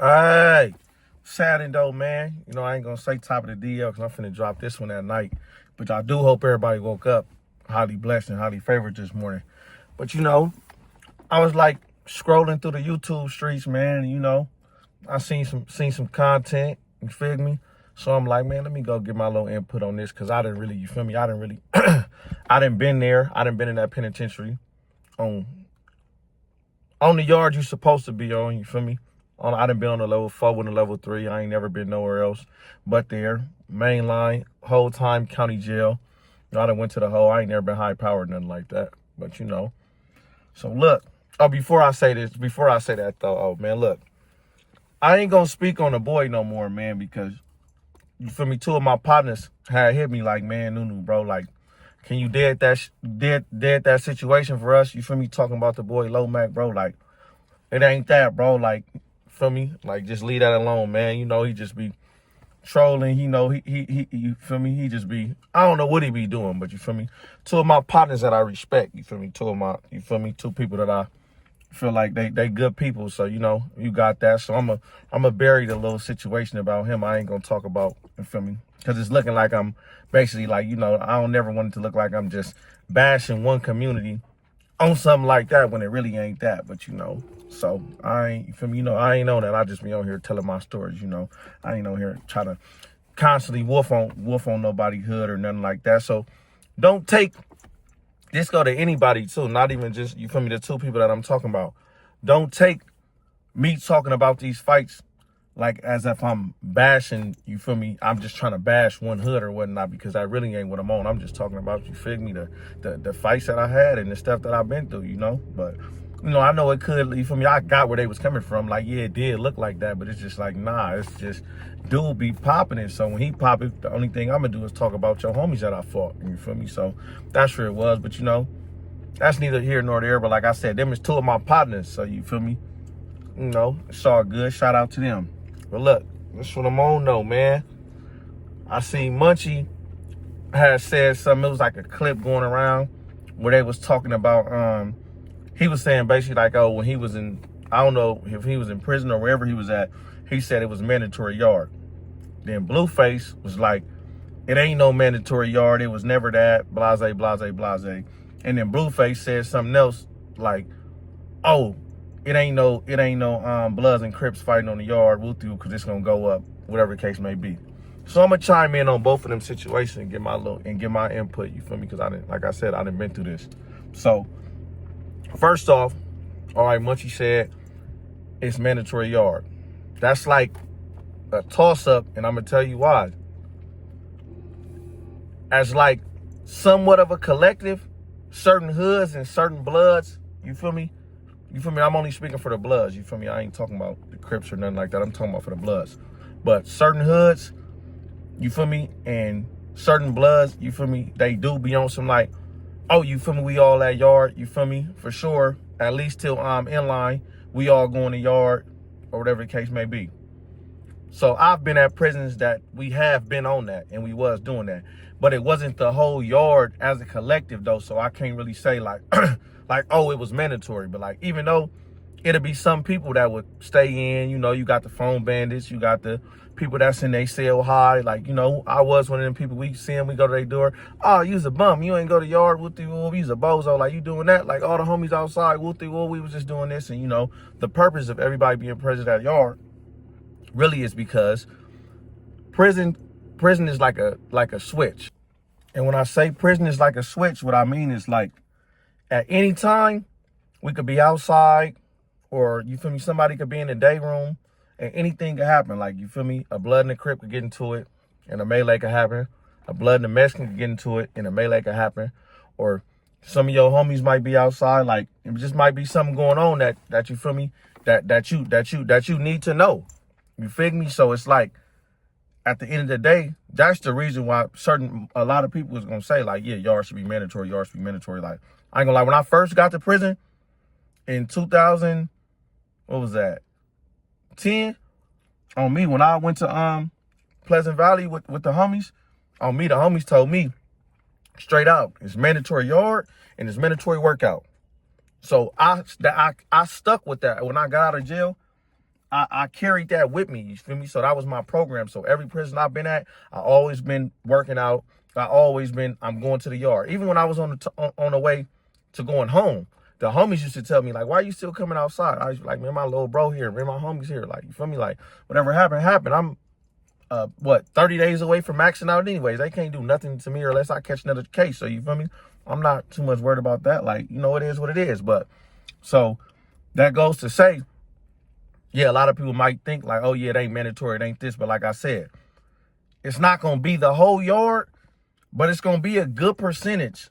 Hey, saddened though, man. You know, I ain't gonna say top of the DL because I'm finna drop this one at night. But I do hope everybody woke up highly blessed and highly favored this morning. But you know, I was like scrolling through the YouTube streets, man. And, you know, I seen some content. You feel me? So I'm like, man, let me go get my little input on this because I didn't really, you feel me? I didn't really, I didn't been there. I didn't been in that penitentiary on the yard you supposed to be on. You feel me? I done been on the level 4 and the level 3. I ain't never been nowhere else but there. Main line, whole time county jail. You know, I done went to the whole. I ain't never been high powered, nothing like that. But you know. So look. Oh, before I say that though, oh man, look. I ain't gonna speak on the boy no more, man, because you feel me, 2 of my partners had hit me like, man, Nunu, bro, like, can you dead that situation for us? You feel me, talking about the boy Low Mac, bro, like, it ain't that, bro, like, feel me? Like, just leave that alone, man. You know, he just be trolling. You know, he you feel me? He just be, I don't know what he be doing, but you feel me? 2 of my partners that I respect, you feel me? 2 people that I feel like they good people. So, you know, you got that. So I'm a bury the little situation about him. I ain't gonna talk about, you feel me? Because it's looking like I'm basically like, you know, I don't never want it to look like I'm just bashing one community on something like that when it really ain't that. But you know, so I ain't, you feel me? You know, I ain't on that. I just be on here telling my stories, you know. I ain't on here trying to constantly wolf on nobody hood or nothing like that. So don't take this, go to anybody too, not even just, you feel me, the 2 people that I'm talking about. Don't take me talking about these fights like as if I'm bashing, you feel me? I'm just trying to bash one hood or whatnot, because I really ain't what I'm on. I'm just talking about, you feel me, the fights that I had and the stuff that I've been through, you know? But, you know, I know it could, you feel me? I got where they was coming from. Like, yeah, it did look like that, but it's just like, nah, it's just, dude be popping it. So when he pop it, the only thing I'm gonna do is talk about your homies that I fought, you feel me? So that's where it was. But, you know, that's neither here nor there. But like I said, them is 2 of my partners. So you feel me? You know, it's all good. Shout out to them. But look, this what I'm on though, man. I seen Munchie had said something. It was like a clip going around where they was talking about, he was saying basically like, oh, when he was in, I don't know if he was in prison or wherever he was at, he said it was mandatory yard. Then Blueface was like, it ain't no mandatory yard. It was never that, blase, blase, blase. And then Blueface said something else like, oh, it ain't no Bloods and Crips fighting on the yard, because it's gonna go up, whatever the case may be. So I'm gonna chime in on both of them situations and get my input. You feel me? Because like I said, I done been through this. So first off, all right, Munchie said it's mandatory yard. That's like a toss up, and I'm gonna tell you why. As like somewhat of a collective, certain hoods and certain Bloods, you feel me? You feel me? I'm only speaking for the Bloods. You feel me? I ain't talking about the Crips or nothing like that. I'm talking about for the Bloods. But certain hoods, you feel me? And certain Bloods, you feel me? They do be on some like, oh, you feel me? We all at yard. You feel me? For sure. At least till in line, we all go in the yard or whatever the case may be. So I've been at prisons that we have been on that and we was doing that. But it wasn't the whole yard as a collective though. So I can't really say like, like, oh, it was mandatory. But like, even though it'll be some people that would stay in, you know, you got the phone bandits, you got the people that's in their cell high. Like, you know, I was one of them people, we see them, we go to their door. Oh, you's a bum. You ain't go to yard, woo-thee-woo, you's a bozo. Like, you doing that? Like, all the homies outside, woo-thee-woo, we was just doing this. And, you know, the purpose of everybody being present at yard really is because prison is like a switch. And when I say prison is like a switch, what I mean is like at any time we could be outside, or you feel me, somebody could be in the day room and anything could happen. Like, you feel me, a Blood and a Crip could get into it and a melee could happen. A Blood and a Mexican could get into it and a melee could happen. Or some of your homies might be outside, like it just might be something going on that you feel me, that you need to know. You feel me? So it's like, at the end of the day, that's the reason why a lot of people is going to say, like, yeah, yard should be mandatory, yard should be mandatory. Like, I ain't gonna lie, when I first got to prison in 2000, what was that, 10, on me, when I went to Pleasant Valley with the homies, on me, the homies told me straight out, it's mandatory yard and it's mandatory workout. So I stuck with that. When I got out of jail, I carried that with me, you feel me? So that was my program. So every prison I've been at, I always been working out. I'm going to the yard. Even when I was on the way to going home, the homies used to tell me, like, why are you still coming outside? I was like, man, my little bro here, man, my homies here. Like, you feel me? Like, whatever happened. I'm, 30 days away from maxing out anyways. They can't do nothing to me unless I catch another case. So, you feel me? I'm not too much worried about that. Like, you know, it is what it is. But, so, that goes to say, yeah, a lot of people might think like, oh, yeah, it ain't mandatory, it ain't this. But like I said, it's not going to be the whole yard, but it's going to be a good percentage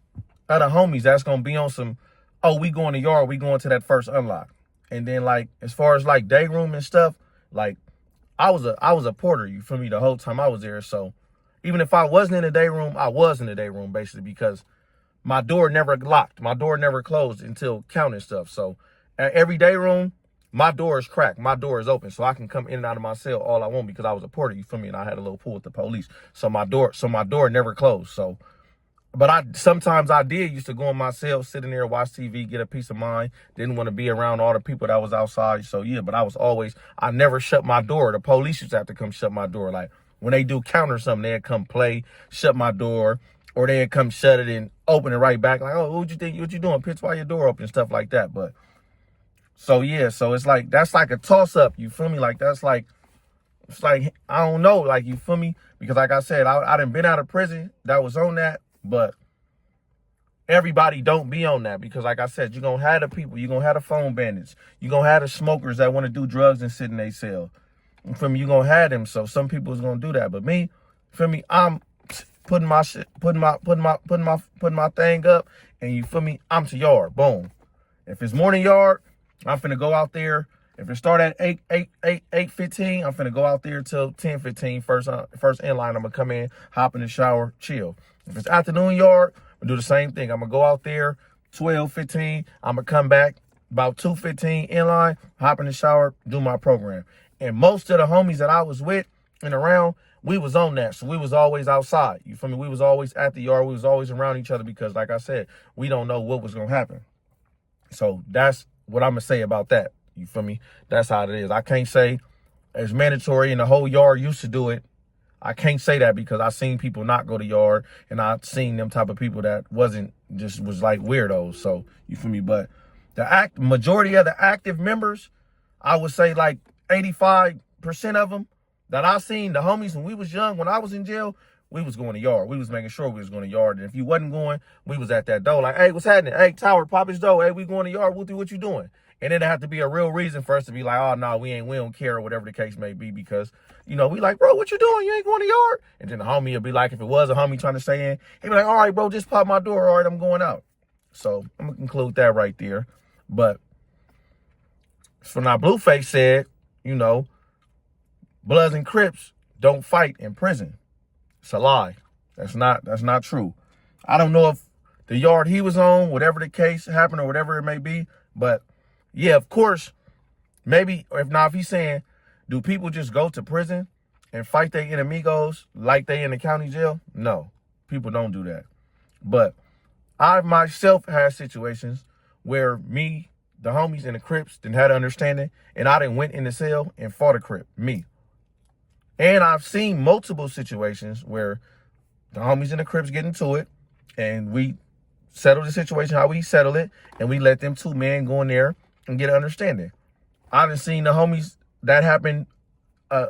of the homies that's going to be on some, oh, we going to yard, we going to that first unlock. And then, like, as far as, like, day room and stuff, like, I was a porter, you feel me, the whole time I was there. So even if I wasn't in the day room, I was in the day room, basically, because my door never locked. My door never closed until counting stuff. So at every day room, my door is cracked. My door is open, so I can come in and out of my cell all I want because I was a porter, you feel me? And I had a little pool with the police. So my door never closed. So, but sometimes I used to go in my cell, sit in there, watch TV, get a peace of mind. Didn't want to be around all the people that was outside. So yeah, but I never shut my door. The police used to have to come shut my door. Like when they do count or something, they'd come play, shut my door, or they'd come shut it and open it right back. Like, oh, what you doing? Pitch while your door open, stuff like that. But so yeah, so it's like, that's like a toss up, you feel me? Like, it's like, I don't know, like, you feel me? Because like I said, I done been out of prison that was on that, but everybody don't be on that because like I said, you're going to have the people, you're going to have the phone bandits, you're going to have the smokers that want to do drugs and sit in their cell. You feel me? You're going to have them. So some people is going to do that. But me, feel me? I'm putting my thing up and you feel me? I'm to yard. Boom. If it's morning yard, I'm finna go out there. If it start at 8:15, I'm finna go out there till 10:15. First in line, I'm gonna come in, hop in the shower, chill. If it's afternoon yard, I'm gonna do the same thing. I'm gonna go out there 12:15. I'm gonna come back about 2:15 in line, hop in the shower, do my program. And most of the homies that I was with and around, we was on that. So we was always outside. You feel me? We was always at the yard. We was always around each other because, like I said, we don't know what was gonna happen. So that's what I'm going to say about that. You feel me? That's how it is. I can't say it's mandatory and the whole yard used to do it. I can't say that because I seen people not go to yard and I seen them type of people that was like weirdos. So you feel me? But the majority of the active members, I would say like 85% of them that I seen, the homies when we was young, when I was in jail, we was going to yard. We was making sure we was going to yard. And if you wasn't going, we was at that door like, hey, what's happening? Hey, Tower, pop his door. Hey, we going to yard. What you doing? And it'd have to be a real reason for us to be like, oh, no, we don't care or whatever the case may be because, you know, we like, bro, what you doing? You ain't going to yard? And then the homie would be like, if it was a homie trying to stay in, he'd be like, all right, bro, just pop my door. All right, I'm going out. So I'm going to conclude that right there. But so now Blueface said, you know, Bloods and Crips don't fight in prison. It's a lie. That's not true. I don't know if the yard he was on, whatever the case happened or whatever it may be, but yeah, of course, maybe, if he's saying, do people just go to prison and fight their enemigos like they in the county jail? No, people don't do that. But I myself had situations where me, the homies and the Crips didn't have an understanding and I didn't went in the cell and fought a Crip, me. And I've seen multiple situations where the homies and the Crips get into it and we settle the situation how we settle it and we let them two men go in there and get an understanding. I done seen the homies that happened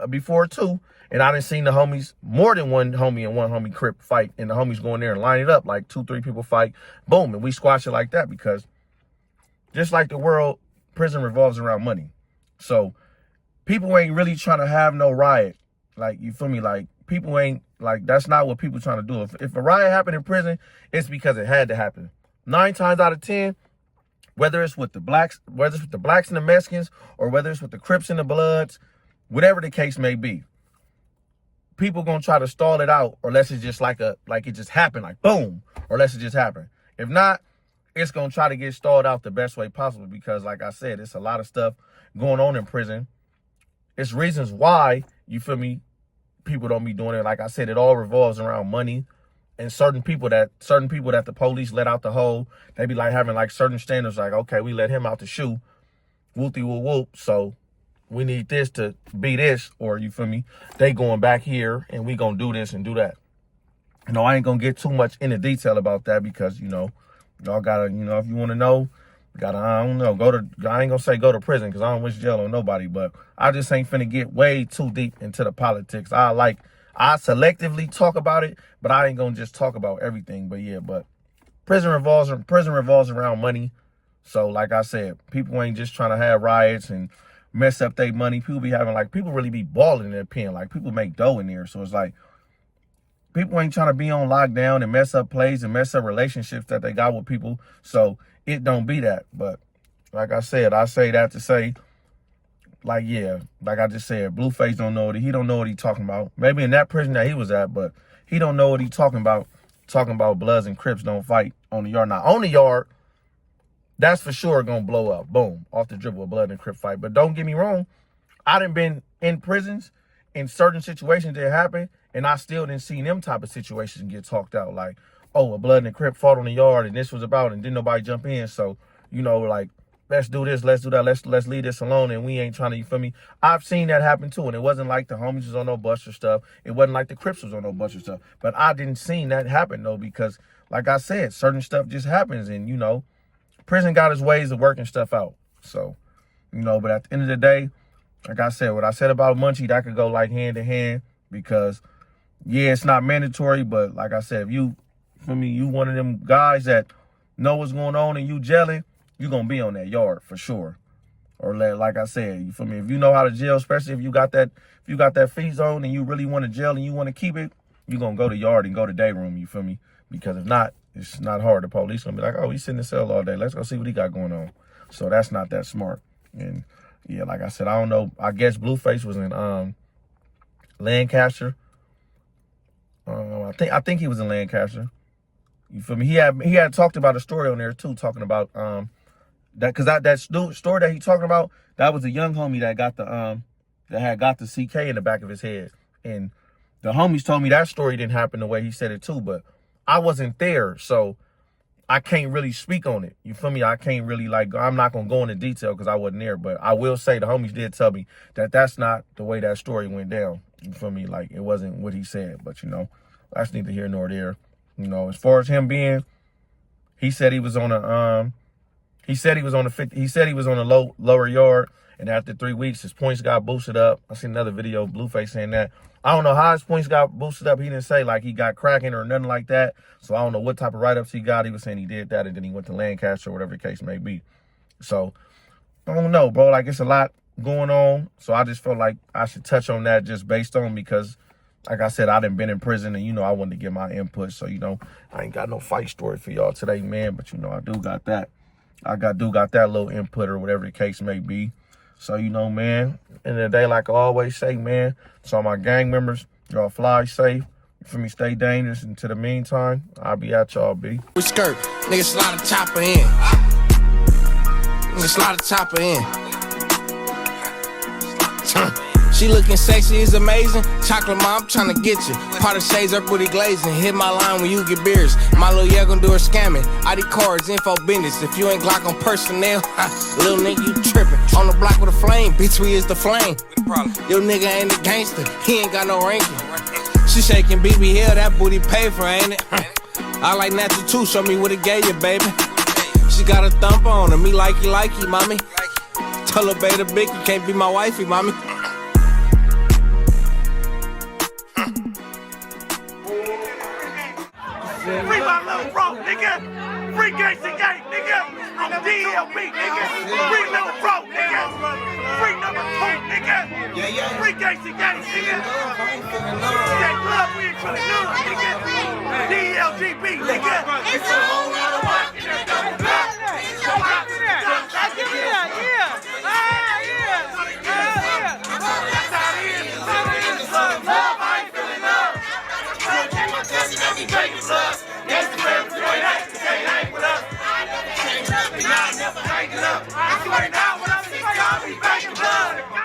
before too, and I done seen the homies, more than one homie and one homie Crip fight, and the homies go in there and line it up like 2-3 people fight, boom, and we squash it like that because just like the world, prison revolves around money. So people ain't really trying to have no riot. Like, you feel me? Like, people ain't, like, that's not what people trying to do. If a riot happened in prison, it's because it had to happen. 9 times out of 10, whether it's with the blacks and the Mexicans, or whether it's with the Crips and the Bloods, whatever the case may be, people gonna try to stall it out, or unless it's just like it just happened, like boom, or unless it just happened. If not, it's gonna try to get stalled out the best way possible because, like I said, it's a lot of stuff going on in prison. It's reasons why, you feel me, people don't be doing it. Like I said, it all revolves around money. And certain people that the police let out the hole, they be like having like certain standards, like, okay, we let him out the shoe, whoopty whoop whoop. So we need this to be this, or you feel me? They going back here and we gonna do this and do that. You know, I ain't gonna get too much into detail about that because, you know, y'all gotta, you know, if you wanna know, gotta, I don't know, I ain't gonna say go to prison because I don't wish jail on nobody, but I just ain't finna get way too deep into the politics. I selectively talk about it, but I ain't gonna just talk about everything. But yeah, but prison revolves around money. So like I said, people ain't just trying to have riots and mess up their money. People be having, like, people really be balling in their pen. Like, people make dough in there. So it's like, people ain't trying to be on lockdown and mess up plays and mess up relationships that they got with people. So it don't be that. But like I said, I say that to say, like, yeah, like I just said, Blueface don't know he don't know what he talking about. Maybe in that prison that he was at, but he don't know what he talking about. Talking about Bloods and Crips don't fight on the yard. Now, on the yard, that's for sure gonna blow up. Boom. Off the dribble, a Blood and Crip fight. But don't get me wrong, I done been in prisons in certain situations that happen, and I still didn't see them type of situations get talked out. Like, oh, a Blood and Crip fought on the yard and this was about, and didn't nobody jump in. So, you know, like, let's do this, let's do that, let's leave this alone, and we ain't trying to, you feel me? I've seen that happen too, and it wasn't like the homies was on no Buster stuff. It wasn't like the Crips was on no Buster stuff. But I didn't see that happen though, because like I said, certain stuff just happens, and you know, prison got its ways of working stuff out. So, you know, but at the end of the day, like I said, what I said about Munchie, that could go like hand in hand, because yeah, it's not mandatory, but like I said, if you, for me, you one of them guys that know what's going on and you gelling, you're going to be on that yard for sure. Or like I said, you feel me? If you know how to jail, especially if you got that fee zone and you really want to jail and you want to keep it, you're going to go to yard and go to day room, you feel me? Because if not, it's not hard. The police going to be like, oh, he's sitting in the cell all day. Let's go see what he got going on. So that's not that smart. And yeah, like I said, I don't know. I guess Blueface was in Lancaster. I think he was in Lancaster. You feel me? He had talked about a story on there too, talking about that story that he talking about, that was a young homie that got that had got the CK in the back of his head. And the homies told me that story didn't happen the way he said it too, but I wasn't there, so I can't really speak on it. You feel me? I can't really, like, I'm not going to go into detail because I wasn't there, but I will say the homies did tell me that that's not the way that story went down. You feel me? Like, it wasn't what he said, but you know, that's neither here nor there. You know, as far as him being, he said he was on a he said he was on a lower yard, and after 3 weeks his points got boosted up. I seen another video of Blueface saying that. I don't know how his points got boosted up. He didn't say like he got cracking or nothing like that. So I don't know what type of write-ups he got. He was saying he did that and then he went to Lancaster or whatever the case may be. So I don't know, bro. Like, it's a lot going on. So I just felt like I should touch on that just based on, because like I said, I done been in prison and, you know, I wanted to get my input. So, you know, I ain't got no fight story for y'all today, man. But, you know, I do got that. I do got that little input or whatever the case may be. So, you know, man, end of the day, like I always say, man, so my gang members, y'all fly safe. You feel me? Stay dangerous. Until the meantime, I'll be at y'all, B. We skirt. Nigga slide a chopper in. Nigga slide a chopper in. She looking sexy, is amazing. Chocolate mom, tryna get you. Part of shades up booty glazing. Hit my line when you get beers. My little yeah gon' do her scamming. ID cards, info business. If you ain't Glock on personnel, little nigga, you tripping. On the block with a flame, bitch, we is the flame. Your nigga ain't a gangster, he ain't got no ranking. She shaking BB Hill, that booty paid for, ain't it? I like natural too, show me what it gave you, baby. She got a thumper on her, me likey, mommy. Tell her, baby, big, you can't be my wifey, mommy. Free my little bro, nigga. Free Gangsta Gang, nigga. I'm DLB, nigga. Free little bro, nigga. Free number 2, nigga. Free Gangsta Gang, nigga. That love, we ain't feeling good, nigga. DLGB, nigga. It's a whole lot of work in there, though. Give me that, yeah. Yeah. That's how it is. Love, I ain't feeling love. Every day is love. Yes, the man who ain't hate, you can't hang with us. And I never hang it up. I swear now, when I'm 6, I'll be back in blood.